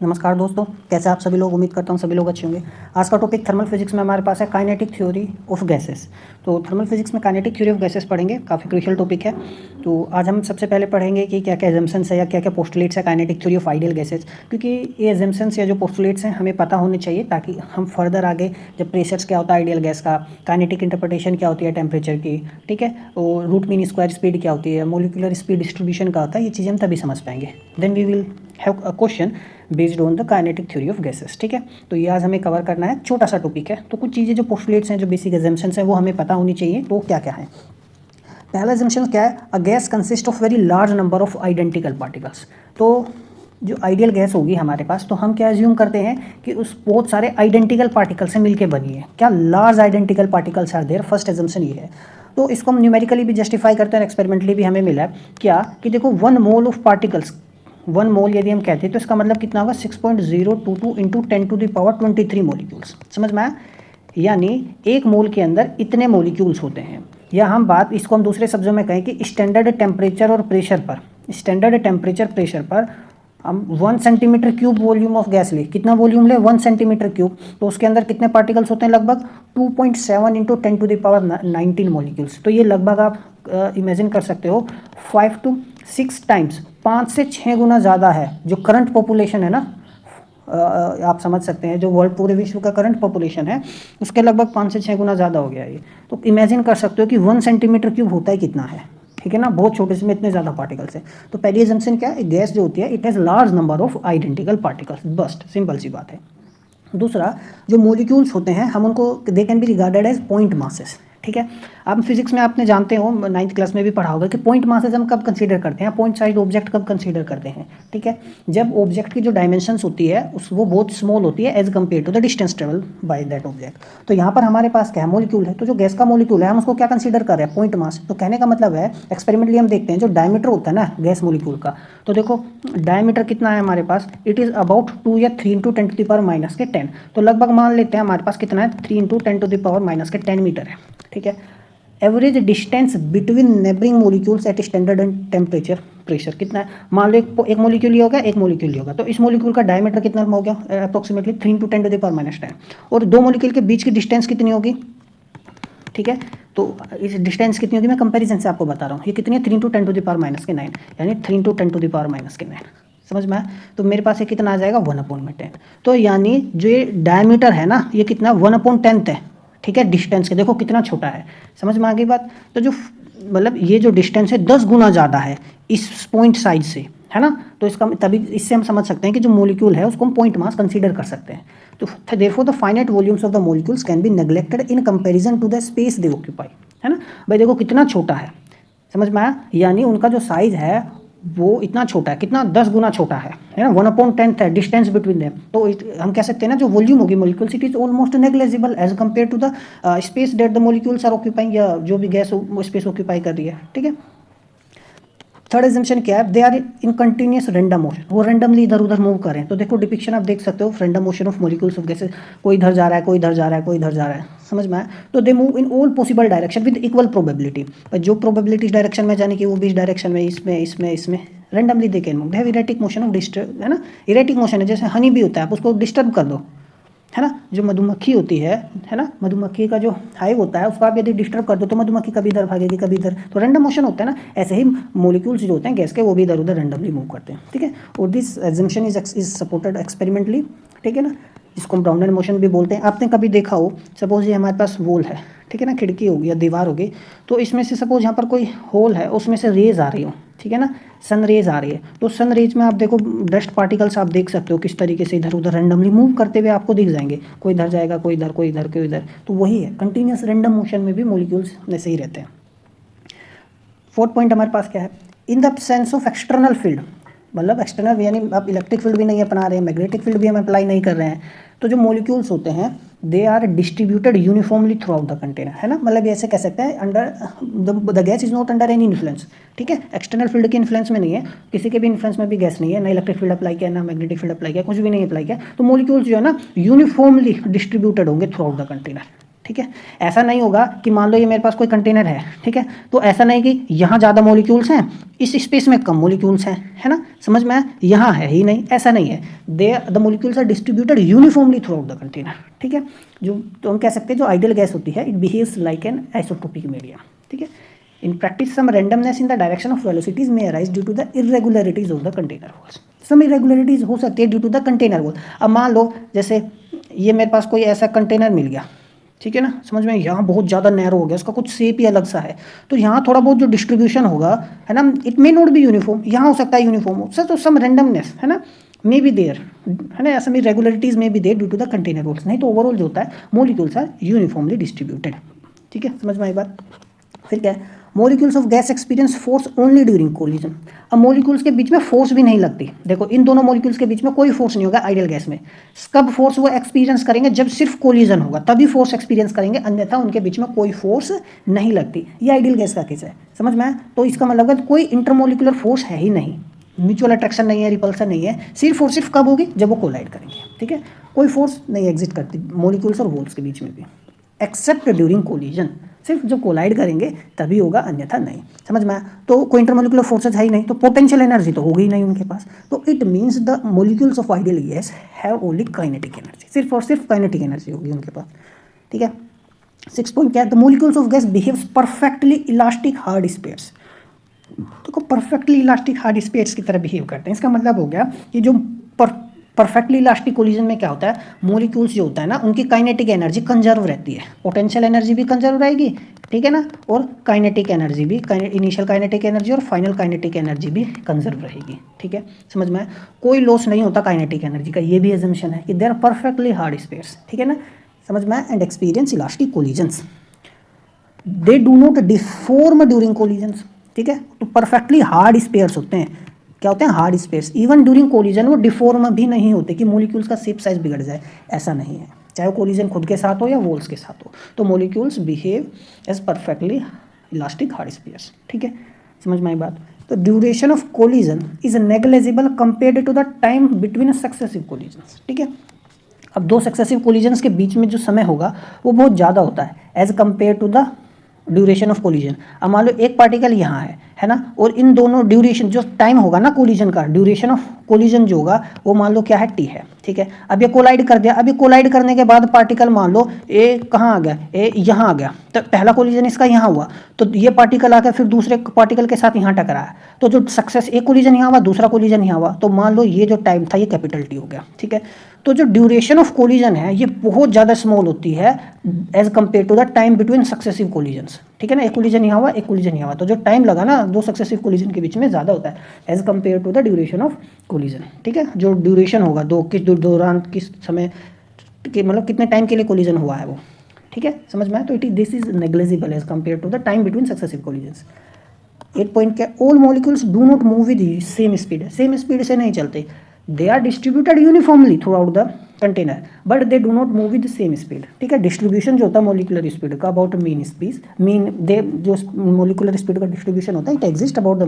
नमस्कार दोस्तों, कैसे आप सभी लोग। उम्मीद करता हूँ सभी लोग अच्छे होंगे। आज का टॉपिक थर्मल फिजिक्स में हमारे पास है काइनेटिक थ्योरी ऑफ गैसेस। तो थर्मल फिजिक्स में काइनेटिक थ्योरी ऑफ गैसेस पढ़ेंगे, काफ़ी क्रूशियल टॉपिक है। तो आज हम सबसे पहले पढ़ेंगे कि क्या क्या एजम्पशंस है या क्या क्या पोस्टुलेट्स है kinetic theory of ideal gases, क्योंकि ये एजम्पशंस या जो पोस्टुलेट्स हैं हमें पता होने चाहिए ताकि हम फर्दर आगे जब प्रेशर्स क्या होता है आइडियल गैस का, काइनेटिक इंटरप्रिटेशन क्या होती है टेम्परेचर की, ठीक है, और रूट मीन स्क्वायर स्पीड क्या होती है, मोलिकुलर स्पीड डिस्ट्रीब्यूशन का होता है, ये चीज़ें हम तभी समझ पाएंगे। Then we will have a question based on the kinetic theory of gases. ठीक है, तो ये आज हमें कवर करना है, छोटा सा टॉपिक है। तो कुछ चीज़ें जो पोस्टुलेट्स हैं, जो बेसिक एजम्पशंस हैं, वो हमें पता होनी चाहिए। तो क्या क्या है? पहला एजम्पशन क्या है? A gas consist of very large number of identical particles. तो जो आइडियल गैस होगी हमारे पास, तो हम क्या एज्यूम करते हैं कि उस बहुत सारे आइडेंटिकल पार्टिकल से मिलकर बनी है। क्या large identical particles are there? First assumption ये है। तो इसको हम न्यूमेरिकली भी जस्टिफाई करते हैं, एक्सपेरिमेंटली भी हमें मिला है क्या कि देखो 1 मोल ऑफ पार्टिकल्स, 1 मोल यदि हम कहते हैं तो इसका मतलब कितना होगा? 6.022 इंटू 10⁻23 मोलिक्यूल्स। समझ में आया? यानी एक मोल के अंदर इतने मोलिक्यूल्स होते हैं। या हम बात इसको हम दूसरे शब्दों में कहें कि स्टैंडर्ड टेम्परेचर और प्रेशर पर, स्टैंडर्ड टेम्परेचर प्रेशर पर हम 1 centimetre cube volume of gas ले, कितना वॉल्यूम ले? 1 सेंटीमीटर क्यूब। तो उसके अंदर कितने पार्टिकल्स होते हैं? लगभग 2.7 इंटू 10⁻19 मोलिक्यूल्स। तो ये लगभग आप इमेजिन कर सकते हो 5 to 6 टाइम्स, 5 से 6 गुना ज़्यादा है जो करंट पॉपुलेशन है ना। आप समझ सकते हैं जो वर्ल्ड पूरे विश्व का करंट पॉपुलेशन है उसके लगभग 5 से 6 गुना ज़्यादा हो गया ये। तो इमेजिन कर सकते हो कि 1 सेंटीमीटर क्यूब होता है कितना है, ठीक है ना, बहुत छोटे से में इतने ज़्यादा पार्टिकल्स हैं। तो पहली एजम्पशन क्या है? गैस जो होती है it has large number of identical particles, बस सिंपल सी बात है। दूसरा, जो मोलिक्यूल्स होते हैं हम उनको they can be regarded as point masses. ठीक है, आप फिजिक्स में आपने जानते हो 9th क्लास में भी पढ़ा होगा कि पॉइंट मासेस हम कब कंसीडर करते हैं, पॉइंट साइज ऑब्जेक्ट कब कंसीडर करते हैं। ठीक है, जब ऑब्जेक्ट की जो डायमेंशंस होती है वो बहुत स्मॉल होती है as compare to the distance travel by that object. तो यहाँ पर हमारे पास क्या है? मॉलिक्यूल है। तो जो गैस का मॉलिक्यूल है हम उसको क्या कंसीडर कर रहे हैं? Point mass. तो कहने का मतलब है एक्सपेरिमेंटली हम देखते हैं जो डायमीटर होता है ना गैस मॉलिक्यूल का, तो देखो डायमीटर कितना है हमारे पास? इट इज़ अबाउट 2 या 3 इंटू 10⁻⁻10। तो लगभग मान लेते हैं हमारे पास कितना है? 3 इंटू 10⁻⁻10 मीटर है। ठीक है, average distance between neighbouring molecules at standard temperature pressure कितना है? मान लो एक मोलिक्यूल ही होगा, एक मोलिक्यूल ही होगा, तो इस मोलिक्यूल का डायमीटर कितना हो गया? Approximately 3 into 10⁻⁻10। और दो मोलिक्यूल के बीच की डिस्टेंस कितनी होगी? ठीक है, तो इस डिस्टेंस कितनी होगी मैं कंपैरिजन से आपको बता रहा हूँ। ये कितनी है? 3 इंटू 10⁻⁻9, यानी 3 इंटू 10⁻�9। समझ में आया? तो मेरे पास ये कितना आ जाएगा? 1/10। तो यानी जो ये डायमीटर है ना ये कितना? 1/10 है। ठीक है, डिस्टेंस के देखो कितना छोटा है। समझ में आ गई बात? तो जो मतलब ये जो डिस्टेंस है 10 गुना ज़्यादा है इस पॉइंट साइज से, है ना। तो इसका तभी इससे हम समझ सकते हैं कि जो मोलिक्यूल है उसको हम पॉइंट मास कंसीडर कर सकते हैं। तो therefore the finite volumes of the molecules can be neglected in comparison to the space they occupy, है ना। भाई देखो कितना छोटा है, समझ में आया? यानी उनका जो साइज है वो इतना छोटा है, कितना? 10 गुना छोटा है ना। 1/10 है डिस्टेंस बिटवीन देम। तो हम कह सकते हैं ना जो वॉल्यूम होगी molecules it is almost negligible as compare to the space that the molecules are occupying, या जो भी गैस स्पेस ऑक्यूपाई कर रही है। ठीक है, थर्ड एजम्पशन क्या है? They are in continuous random motion, वो रैंडमली इधर उधर मूव कर रहे हैं। तो देखो डिपिक्शन आप देख सकते हो random motion of molecules of gases, कोई इधर जा रहा है, कोई इधर जा रहा है, कोई इधर जा रहा है। समझ में आया? तो they move in all possible direction with equal probability. जो प्रोबेबिलिटी डायरेक्शन में जाने की वो भी इस डायरेक्शन में, इसमें randomly they can move. They have erratic motion of disturb, है ना। इरेटिक मोशन है, जैसे हनी भी होता है, आप उसको डिस्टर्ब कर दो, है ना। जो मधुमक्खी होती है ना, मधुमक्खी का जो हाइव होता है उसको आप यदि डिस्टर्ब कर दो तो मधुमक्खी कभी इधर भागेगी कभी इधर, तो रैंडम मोशन होता है ना। ऐसे ही मोलिक्यूल्स जो होते हैं गैस के वो भी इधर उधर रैंडमली मूव करते हैं। ठीक है, और this assumption is supported experimentally. ठीक है ना, जिसको हम ब्राउनर मोशन भी बोलते हैं। आपने कभी देखा हो, सपोज ये हमारे पास वॉल है, ठीक है ना, खिड़की होगी या दीवार होगी, तो इसमें से सपोज यहाँ पर कोई होल है, उसमें से रेज आ रही हो, ठीक है ना, सन रेज आ रही है। तो सन रेज में आप देखो डस्ट पार्टिकल्स आप देख सकते हो किस तरीके से इधर उधर रैंडमली मूव करते हुए आपको दिख जाएंगे। कोई इधर जाएगा, कोई इधर, कोई इधर, कोई इधर। तो वही है, कंटिन्यूस रैंडम मोशन में भी मोलिक्यूल्स ऐसे ही रहते हैं। फोर्थ पॉइंट हमारे पास क्या है? In the absence of external field, मतलब एक्सटर्नल यानी आप इलेक्ट्रिक फील्ड भी नहीं अपना रहे हैं, मैग्नेटिक फील्ड भी हम अप्लाई नहीं कर रहे हैं। तो जो मोलिक्यूल्स होते हैं they are distributed uniformly throughout the container, है ना। मतलब ऐसे कह सकते हैं under the gas is not under any influence. ठीक है, एक्सटर्नल फील्ड के इन्फ्लुएंस में नहीं है, किसी के भी इन्फ्लुएंस में भी गैस नहीं है, ना इलेक्ट्रिक फील्ड अप्लाई किया, ना मैग्नेटिक फील्ड अप्लाई किया, कुछ भी नहीं अप्लाई किया। तो मोलिक्यूल्स जो है ना यूनिफॉर्मली डिस्ट्रीब्यूटेड होंगे थ्रू आउट द कंटेनर। ठीक है। ऐसा नहीं होगा कि मान लो ये मेरे पास कोई कंटेनर है, ठीक है, तो ऐसा नहीं कि यहाँ ज़्यादा मॉलिक्यूल्स हैं, इस स्पेस में कम मॉलिक्यूल्स हैं, है ना, समझ में आया, यहाँ है ही नहीं, ऐसा नहीं है। The molecules are distributed uniformly throughout the container, ठीक है। जो तो हम कह सकते हैं जो आइडियल गैस होती है, it behaves like an isotropic medium, ठीक है। In practice, some randomness in the direction of velocities may arise due to the irregularities of the container walls. Some irregularities हो सकती है due to the container wall. अब मान लो जैसे ये मेरे पास कोई ऐसा कंटेनर मिल गया, ठीक है ना, समझ में, यहाँ बहुत ज़्यादा नैरो हो गया, उसका कुछ शेप ही अलग सा है, तो यहाँ थोड़ा बहुत जो डिस्ट्रीब्यूशन होगा, है ना, it may not be uniform, यहाँ हो सकता है यूनिफॉर्म हो, तो सम रेंडमनेस, है ना, मे बी देयर, है ना, ऐसा irregularities may be there due to the container walls. नहीं तो ओवरऑल जो होता है मॉलिक्यूल्स आर यूनिफॉर्मली डिस्ट्रीब्यूटेड, ठीक है, समझ में आई बात। फिर क्या है, molecules of gas experience force only during collision. अब मॉलिक्यूल्स के बीच में फोर्स भी नहीं लगती, देखो इन दोनों मॉलिक्यूल्स के बीच में कोई फोर्स नहीं होगा आइडियल गैस में। कब फोर्स वो एक्सपीरियंस करेंगे, जब सिर्फ कोलिजन होगा तभी फोर्स एक्सपीरियंस करेंगे, अन्यथा उनके बीच में कोई फोर्स नहीं लगती। ये आइडियल गैस का केस है, समझ में आया। तो इसका मतलब है कोई इंटरमोलिकुलर फोर्स है ही नहीं, म्यूचुअल अट्रैक्शन नहीं है, रिपल्सन नहीं है, सिर्फ और सिर्फ कब होगी, जब वो कोलाइड करेंगे, ठीक है। कोई फोर्स नहीं एग्जिस्ट करती मॉलिक्यूल्स और होल्स के बीच में भी, एक्सेप्ट ड्यूरिंग कोलिजन, सिर्फ जब कोलाइड करेंगे तभी होगा, अन्यथा नहीं, समझ में आया। तो कोई इंटरमोलिकुलर फोर्सेज है ही नहीं, तो पोटेंशियल एनर्जी तो होगी ही नहीं उनके पास, तो it means the molecules of ideal guys have only kinetic energy, सिर्फ और सिर्फ काइनेटिक एनर्जी होगी उनके पास, ठीक है। 6 पॉइंट क्या है, the molecules of gas behaves perfectly elastic hard spheres. देखो परफेक्टली इलास्टिक हार्ड स्पेयर्स की तरह बिहेव करते हैं, इसका मतलब हो गया कि जो परफेक्टली इलास्टिक कोलिजन में क्या होता है, मॉलिक्यूल्स जो होता है ना उनकी काइनेटिक एनर्जी कंजर्व रहती है, पोटेंशियल एनर्जी भी कंजर्व रहेगी, ठीक है ना, और काइनेटिक एनर्जी भी, इनिशियल काइनेटिक एनर्जी और फाइनल काइनेटिक एनर्जी भी कंजर्व रहेगी, ठीक है, समझ में। कोई लॉस नहीं होता काइनेटिक एनर्जी का, ये भी एजम्पशन है कि they are perfectly hard spheres, ठीक है ना, समझ में। And experience elastic collisions, they do not deform during collisions, ठीक है। तो परफेक्टली हार्ड स्पेयर्स होते हैं, क्या होते हैं, hard spheres. Even during collision वो डिफॉर्म भी नहीं होते कि मॉलिक्यूल्स का शेप साइज बिगड़ जाए, ऐसा नहीं है, चाहे वो कोलिजन खुद के साथ हो या वॉल्स के साथ हो, तो molecules behave as perfectly elastic hard spheres, ठीक है, समझ में आई बात। तो duration of collision is negligible compared to the time between successive collisions, ठीक है। अब दो सक्सेसिव कोलिजन्स के बीच में जो समय होगा वो बहुत ज़्यादा होता है as compare to the duration of collision. अब मान लो एक पार्टिकल यहाँ है ना, और इन दोनों ड्यूरेशन जो टाइम होगा ना कोलिजन का, ड्यूरेशन ऑफ कोलिजन जो होगा वो मान लो क्या है, टी है, ठीक है। अब ये कोलाइड कर दिया, अभी कोलाइड करने के बाद पार्टिकल मान लो ए कहाँ आ गया, ए यहाँ आ गया, तो पहला कोलिजन इसका यहाँ हुआ, तो ये पार्टिकल आकर फिर दूसरे पार्टिकल के साथ यहाँ टकराया, तो जो सक्सेस एक कोलिजन यहाँ हुआ, दूसरा कोलिजन यहाँ हुआ, तो मान लो ये जो टाइम था ये कैपिटल टी हो गया, ठीक है। तो जो ड्यूरेशन ऑफ कोलिजन है ये बहुत ज़्यादा स्मॉल होती है as compare to the time between successive collisions, ठीक है ना। एक कोलिजन यहाँ हुआ, एक कोलिजन यहाँ हुआ, तो जो टाइम लगा ना दो सक्सेसिव कोलिजन के बीच में ज़्यादा होता है as compare to the duration of collision, ठीक है। जो ड्यूरेशन होगा दो किस दौरान किस समय कि मतलब कितने टाइम के लिए कोलिजन हुआ है वो, ठीक है, समझ में आया। तो it is this is negligible as compare to the time between successive collisions. 8 point क्या, all molecules do not move with same speed, same speed से नहीं चलते, they are distributed uniformly throughout the container but they do not move with same speed, ठीक है। Distribution जो होता है molecular speed का अबाउट मीन स्पीड, मीन दे जो मॉलिक्यूलर स्पीड का डिस्ट्रीब्यूशन होता है it exist about the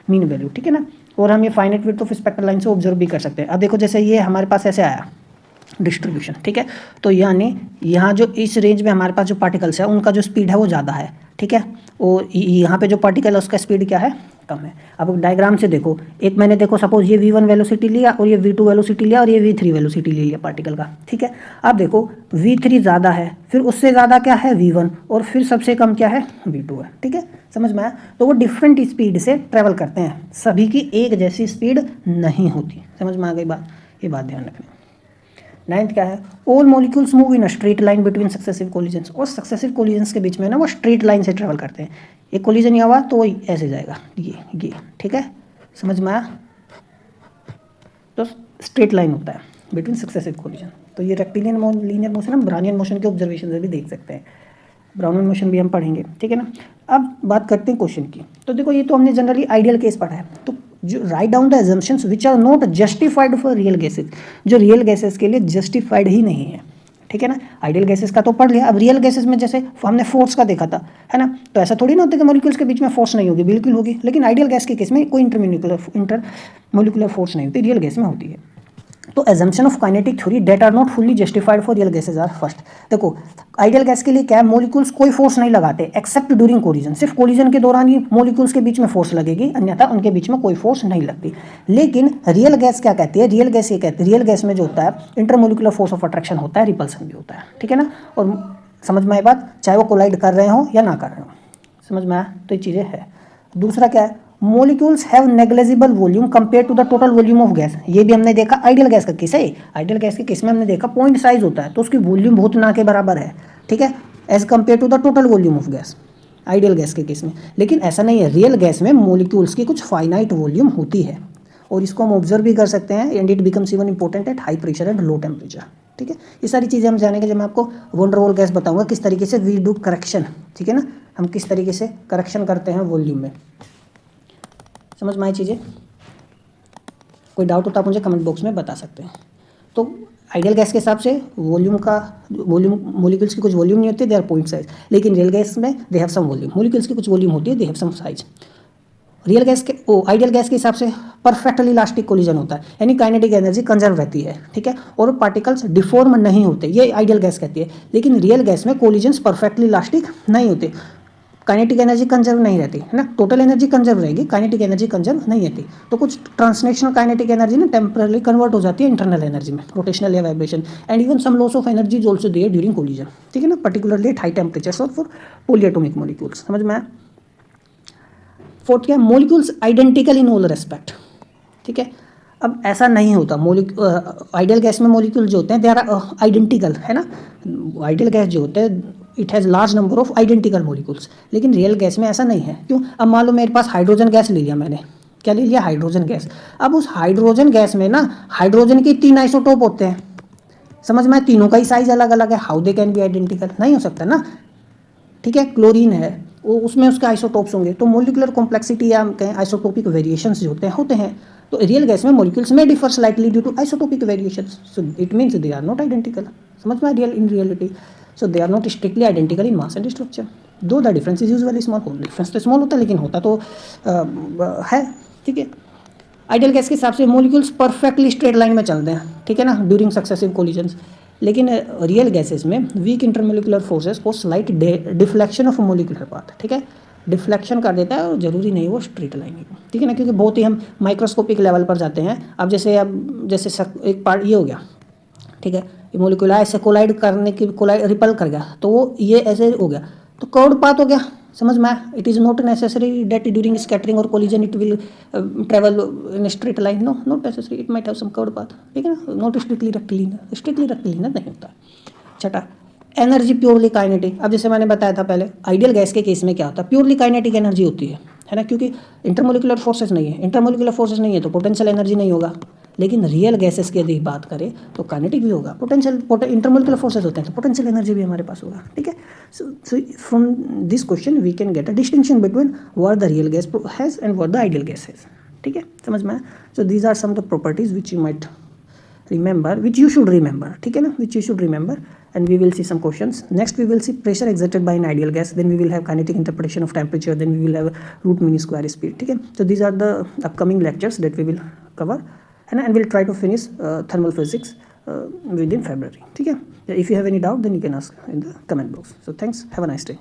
mean value, ठीक है ना। और हम ये finite width of spectral line से ऑब्जर्व भी कर सकते हैं। अब देखो जैसे ये हमारे पास ऐसे आया डिस्ट्रीब्यूशन, ठीक है, तो यानी यहाँ जो इस रेंज में हमारे पास जो पार्टिकल्स है उनका जो स्पीड है वो ज़्यादा है, ठीक है, और यहाँ पे जो पार्टिकल है उसका स्पीड क्या है, कम है। अब डायग्राम से देखो, एक मैंने देखो सपोज ये v1 वेलोसिटी लिया और ये v2 वेलोसिटी लिया और ये v3 वेलोसिटी ले लिया पार्टिकल का, ठीक है। अब देखो v3 ज़्यादा है, फिर उससे ज़्यादा क्या है v1, और फिर सबसे कम क्या है v2 है, ठीक है, समझ में आया। तो वो डिफरेंट स्पीड से ट्रेवल करते हैं, सभी की एक जैसी स्पीड नहीं होती, समझ में आ गई बात, ये बात ध्यान रखना। 9th क्या है, all molecules move in a straight line between successive collisions, और सक्सेसिव कोलिजन्स के बीच में ना वो स्ट्रेट लाइन से ट्रेवल करते हैं। एक कोलिजन यहाँ हुआ तो वही ऐसे जाएगा, ये ठीक है, समझ में आया। तो स्ट्रेट लाइन होता है बिटवीन सक्सेसिव कोलिजन। तो ये रेक्टिलियन लीनियर मोशन हम ब्राउनियन मोशन के ऑब्जर्वेशन से भी देख सकते हैं, ब्राउनियन मोशन भी हम पढ़ेंगे, ठीक है ना। अब बात करते हैं क्वेश्चन की। तो देखो ये तो हमने जनरली आइडियल केस पढ़ा है, तो जो write down the assumptions which are not justified for real gases, जो रियल गैसेज के लिए जस्टिफाइड ही नहीं है, ठीक है ना। आइडियल गैसेज का तो पढ़ लिया, अब रियल गैसेज में जैसे हमने फोर्स का देखा था, है ना, तो ऐसा थोड़ी ना होता कि मॉलिक्यूल्स के बीच में फोर्स नहीं होगी, बिल्कुल होगी, लेकिन आइडियल गैस के केस में कोई इंटरमोलिकुलर फोर्स नहीं होती, रियल गैस में होती है। तो assumption of kinetic theory that are not fully justified for real gases are first. देखो आइडियल गैस के लिए क्या है, मॉलिक्यूल्स कोई फोर्स नहीं लगाते एक्सेप्ट ड्यूरिंग कोलिजन, सिर्फ कोलिजन के दौरान ही मॉलिक्यूल्स के बीच में फोर्स लगेगी, अन्यथा उनके बीच में कोई फोर्स नहीं लगती। लेकिन रियल गैस क्या कहती है, रियल गैस ये कहती है, रियल गैस में जो होता है इंटरमोलिकुलर फोर्स ऑफ अट्रैक्शन होता है, रिपल्सन भी होता है, ठीक है ना। और समझ में आई बात, चाहे वो कोलाइड कर रहे हो या ना कर रहे हो, समझ में आया, तो ये चीज़ें है। दूसरा क्या है, molecules have negligible volume compare to the total volume of gas, ये भी हमने देखा आइडियल गैस का केस है। आइडियल गैस के केस में हमने देखा पॉइंट साइज होता है तो उसकी वॉल्यूम बहुत ना के बराबर है, ठीक है, as compare to the total volume of gas, ideal gas के केस में। लेकिन ऐसा नहीं है, रियल गैस में मोलिक्यूल्स की कुछ फाइनाइट वॉल्यूम होती है, और इसको हम ऑब्जर्व भी कर सकते हैं, and it becomes even important at high pressure and low temperature, ठीक है। ये सारी चीज़ें हम जानेंगे जब मैं आपको वॉन डेर वाल गैस बताऊंगा, किस तरीके से वी डू करेक्शन, ठीक है ना, हम किस तरीके से करेक्शन करते हैं वॉल्यूम में। समझ में आई चीज़ें? कोई डाउट होता आप मुझे कमेंट बॉक्स में बता सकते हैं। तो आइडियल गैस के हिसाब से वॉल्यूम मॉलिक्यूल्स की कुछ वॉल्यूम नहीं होती, दे आर पॉइंट साइज। लेकिन रियल गैस में they have some volume, molecules की कुछ वॉल्यूम होती है, they have some size. Real gas के आइडियल गैस के हिसाब से परफेक्टली इलास्टिक कोलिजन होता है, यानी काइनेटिक एनर्जी कंजर्व रहती है, ठीक है, और पार्टिकल्स डिफॉर्म नहीं होते, ये आइडियल गैस कहती है। लेकिन रियल गैस में कोलिजन्स परफेक्टली इलास्टिक नहीं होते, काइनेटिक एनर्जी कंजर्व नहीं रहती है ना, टोटल एनर्जी कंजर्व रहेगी, काइनेटिक एनर्जी कंजर्व नहीं रहती। तो कुछ ट्रांसलेशनल काइनेटिक एनर्जी ना टेम्परली कन्वर्ट हो जाती है इंटरनल एनर्जी में, रोटेशनल या vibration, and even some loss of energy is also there during collision, ठीक है ना, पर्टिकुलरली एट हाई टेम्परेचर्स और फॉर पॉलीएटॉमिक मॉलिक्यूल्स। समझ में आया? फोर्थ क्या, molecules identical in all respect, ठीक है। अब ऐसा नहीं होता, आइडियल गैस में मॉलिक्यूल जो होते हैं दे आर आइडेंटिकल, है ना, आइडियल गैस जो होते हैं it has large number of identical molecules. लेकिन रियल गैस में ऐसा नहीं है, क्यों? अब मान लो मेरे पास हाइड्रोजन गैस ले लिया मैंने, क्या ले लिया? Hydrogen gas. अब उस हाइड्रोजन गैस में ना हाइड्रोजन के 3 आइसोटोप होते हैं, समझ में, तीनों का ही साइज अलग अलग है, how they can be identical, नहीं हो सकता ना, ठीक है। क्लोरीन है, वो उसमें उसके आइसोटोप्स होंगे, तो मोलिकुलर कॉम्प्लेक्सिटी या हम कहें आइसोटोपिक वेरिएशंस जो होते हैं। तो रियल गैस में मॉलिक्यूल्स में differ slightly due to isotopic variations, so it means they are not identical. समझ में, real in reality, so they are not strictly identical in mass and structure, though the difference is usually small. Difference तो small होता है लेकिन होता तो है, ठीक है। आइडियल गैस के हिसाब से मॉलिक्यूल्स परफेक्टली स्ट्रेट लाइन में चलते हैं, ठीक है ना, ड्यूरिंग सक्सेसिव कोलिजन्स। लेकिन रियल गैसेस में वीक इंटरमोलिकुलर फोर्सेस को slight deflection of molecular path, ठीक है, डिफ्लेक्शन कर देता है, और जरूरी नहीं वो स्ट्रेट लाइन है, ठीक है ना, क्योंकि बहुत ही हम माइक्रोस्कोपिक लेवल पर जाते हैं। अब जैसे एक पार्ट ये हो गया, ठीक है, ये मोलिक्यूल ऐसे कोलाइड करने की, कोलाइड रिपल कर गया, तो वो ये ऐसे हो गया, तो कर्व्ड पाथ हो गया। समझ में आया? It is not necessary that during scattering और collision it will travel in straight line, no, not necessary, it might have some curved path, ठीक है ना, नॉट स्ट्रिक्टली रेक्टिलिनियर नहीं होता। छठा, एनर्जी प्योरली काइनेटिक। अब जैसे मैंने बताया था पहले, आइडियल गैस के केस में क्या होता है, प्योरली काइनेटिक एनर्जी होती है ना, क्योंकि इंटरमोलिकुलर फोर्सेस नहीं है, इंटरमोलिकुलर फोर्सेस नहीं है तो पोटेंशियल एनर्जी नहीं होगा। लेकिन रियल गैसेस की यदि बात करें तो काइनेटिक भी होगा, इंटरमोलिकुलर फोर्सेस होते हैं तो पोटेंशियल एनर्जी भी हमारे पास होगा, ठीक है। So from this question we can get a distinction between what the real gas has and what the ideal gas has, ठीक है, समझ में आया? So these are some the properties which you might remember, which you should remember, ठीक है ना, which you should remember, and we will see some questions. Next we will see pressure exerted by an ideal gas, then we will have kinetic interpretation of temperature, then we will have root mean square speed, ठीक है। So these are the upcoming lectures that we will cover, and we'll try to finish thermal physics within February, ठीक है। If you have any doubt then you can ask in the comment box. So thanks, have a nice day.